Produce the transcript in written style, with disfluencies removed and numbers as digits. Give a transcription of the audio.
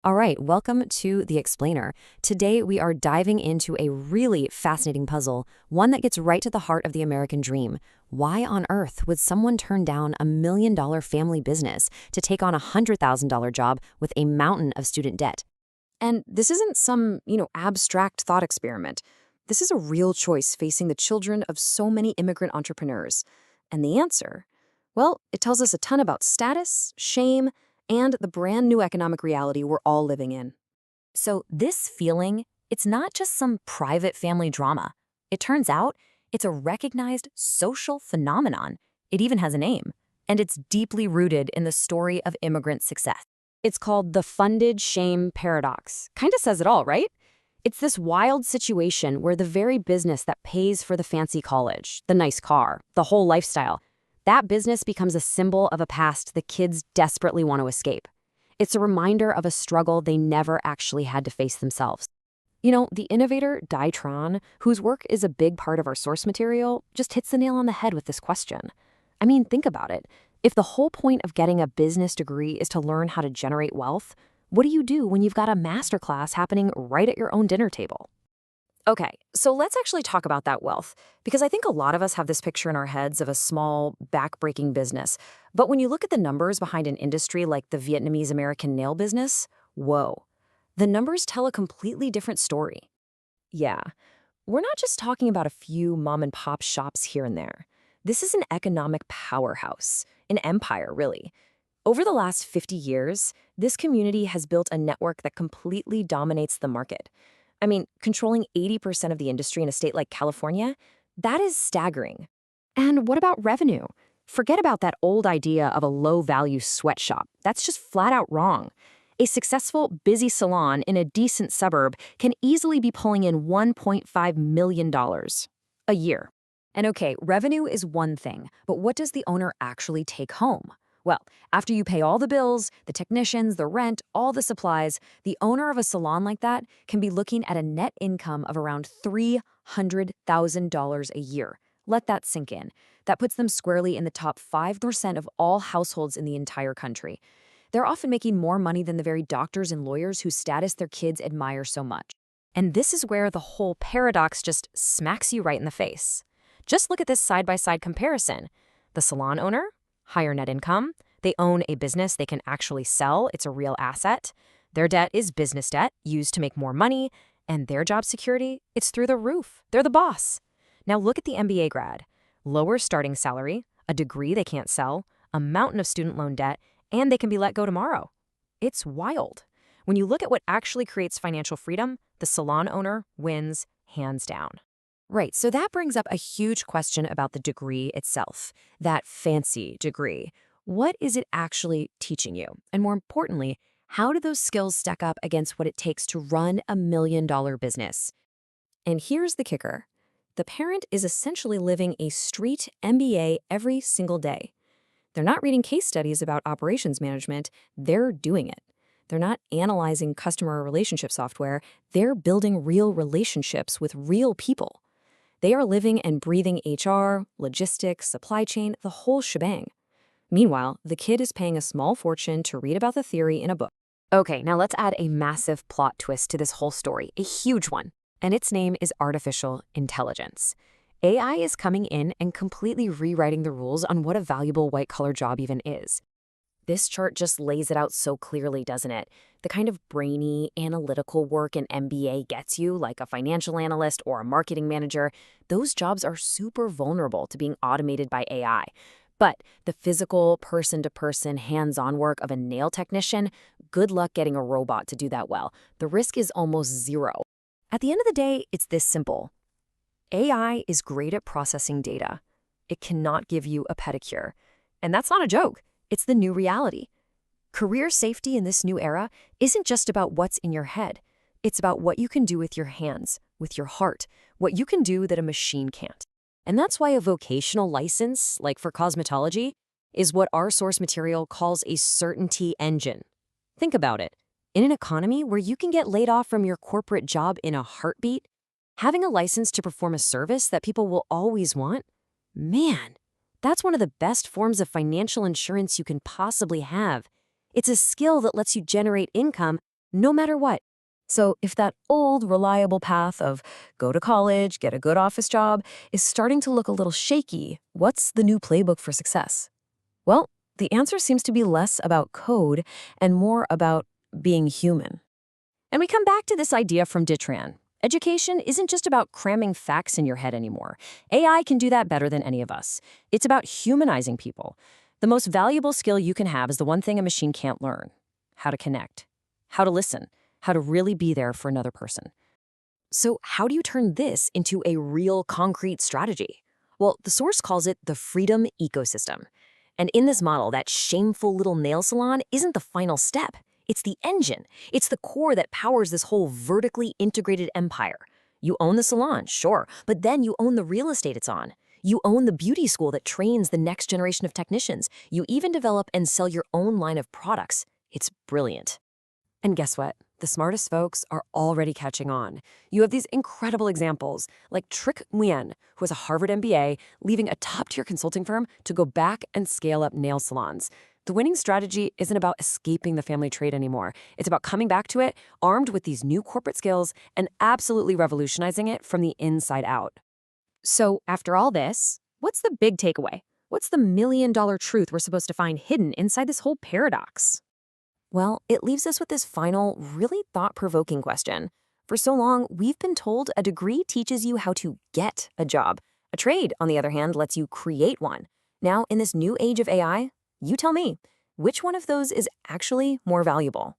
All right, welcome to The Explainer. Today we are diving into a really fascinating puzzle, one that gets right to the heart of the American dream. Why on earth would someone turn down $1 million family business to take on a $100,000 job with a mountain of student debt? And this isn't some, abstract thought experiment. This is a real choice facing the children of so many immigrant entrepreneurs. And the answer? Well, it tells us a ton about status, shame, and the brand new economic reality we're all living in. So this feeling, it's not just some private family drama. It turns out it's a recognized social phenomenon. It even has a name, and it's deeply rooted in the story of immigrant success. It's called the funded shame paradox. Kind of says it all, right? It's this wild situation where the very business that pays for the fancy college, the nice car, the whole lifestyle, that business becomes a symbol of a past the kids desperately want to escape. It's a reminder of a struggle they never actually had to face themselves. The innovator Dai Tran, whose work is a big part of our source material, just hits the nail on the head with this question. I mean, think about it. If the whole point of getting a business degree is to learn how to generate wealth, what do you do when you've got a masterclass happening right at your own dinner table? Okay, so let's actually talk about that wealth, because I think a lot of us have this picture in our heads of a small, back-breaking business. But when you look at the numbers behind an industry like the Vietnamese American nail business, whoa, the numbers tell a completely different story. Yeah, we're not just talking about a few mom-and-pop shops here and there. This is an economic powerhouse, an empire, really. Over the last 50 years, this community has built a network that completely dominates the market. I mean, controlling 80% of the industry in a state like California, that is staggering. And what about revenue? Forget about that old idea of a low-value sweatshop. That's just flat out wrong. A successful, busy salon in a decent suburb can easily be pulling in $1.5 million a year. And okay, revenue is one thing, but what does the owner actually take home? Well, after you pay all the bills, the technicians, the rent, all the supplies, the owner of a salon like that can be looking at a net income of around $300,000 a year. Let that sink in. That puts them squarely in the top 5% of all households in the entire country. They're often making more money than the very doctors and lawyers whose status their kids admire so much. And this is where the whole paradox just smacks you right in the face. Just look at this side-by-side comparison. The salon owner? Higher net income. They own a business they can actually sell. It's a real asset. Their debt is business debt used to make more money. And their job security, it's through the roof. They're the boss. Now look at the MBA grad. Lower starting salary, a degree they can't sell, a mountain of student loan debt, and they can be let go tomorrow. It's wild. When you look at what actually creates financial freedom, the salon owner wins hands down. Right, so that brings up a huge question about the degree itself, that fancy degree. What is it actually teaching you? And more importantly, how do those skills stack up against what it takes to run $1 million business? And here's the kicker. The parent is essentially living a street MBA every single day. They're not reading case studies about operations management, they're doing it. They're not analyzing customer relationship software, they're building real relationships with real people. They are living and breathing HR, logistics, supply chain, the whole shebang. Meanwhile, the kid is paying a small fortune to read about the theory in a book. Okay, now let's add a massive plot twist to this whole story, a huge one. And its name is artificial intelligence. AI is coming in and completely rewriting the rules on what a valuable white-collar job even is. This chart just lays it out so clearly, doesn't it? The kind of brainy, analytical work an MBA gets you, like a financial analyst or a marketing manager, those jobs are super vulnerable to being automated by AI. But the physical, person-to-person, hands-on work of a nail technician, good luck getting a robot to do that well. The risk is almost zero. At the end of the day, it's this simple. AI is great at processing data. It cannot give you a pedicure. And that's not a joke. It's the new reality. Career safety in this new era isn't just about what's in your head. It's about what you can do with your hands, with your heart, what you can do that a machine can't. And that's why a vocational license, like for cosmetology, is what our source material calls a certainty engine. Think about it. In an economy where you can get laid off from your corporate job in a heartbeat, having a license to perform a service that people will always want, man, that's one of the best forms of financial insurance you can possibly have. It's a skill that lets you generate income no matter what. So if that old, reliable path of go to college, get a good office job is starting to look a little shaky, what's the new playbook for success? Well, the answer seems to be less about code and more about being human. And we come back to this idea from Ditran. Education isn't just about cramming facts in your head anymore. AI can do that better than any of us. It's about humanizing people. The most valuable skill you can have is the one thing a machine can't learn: how to connect, how to listen, how to really be there for another person. So, how do you turn this into a real concrete strategy? Well, the source calls it the freedom ecosystem. And in this model, that shameful little nail salon isn't the final step. It's the engine. It's the core that powers this whole vertically integrated empire. You own the salon, sure, but then you own the real estate it's on. You own the beauty school that trains the next generation of technicians. You even develop and sell your own line of products. It's brilliant. And guess what? The smartest folks are already catching on. You have these incredible examples, like Trick Nguyen, who has a Harvard MBA, leaving a top-tier consulting firm to go back and scale up nail salons. The winning strategy isn't about escaping the family trade anymore. It's about coming back to it, armed with these new corporate skills, and absolutely revolutionizing it from the inside out. So, after all this, what's the big takeaway? What's the million-dollar truth we're supposed to find hidden inside this whole paradox? Well, it leaves us with this final, really thought-provoking question. For so long, we've been told a degree teaches you how to get a job. A trade, on the other hand, lets you create one. Now, in this new age of AI, you tell me, which one of those is actually more valuable?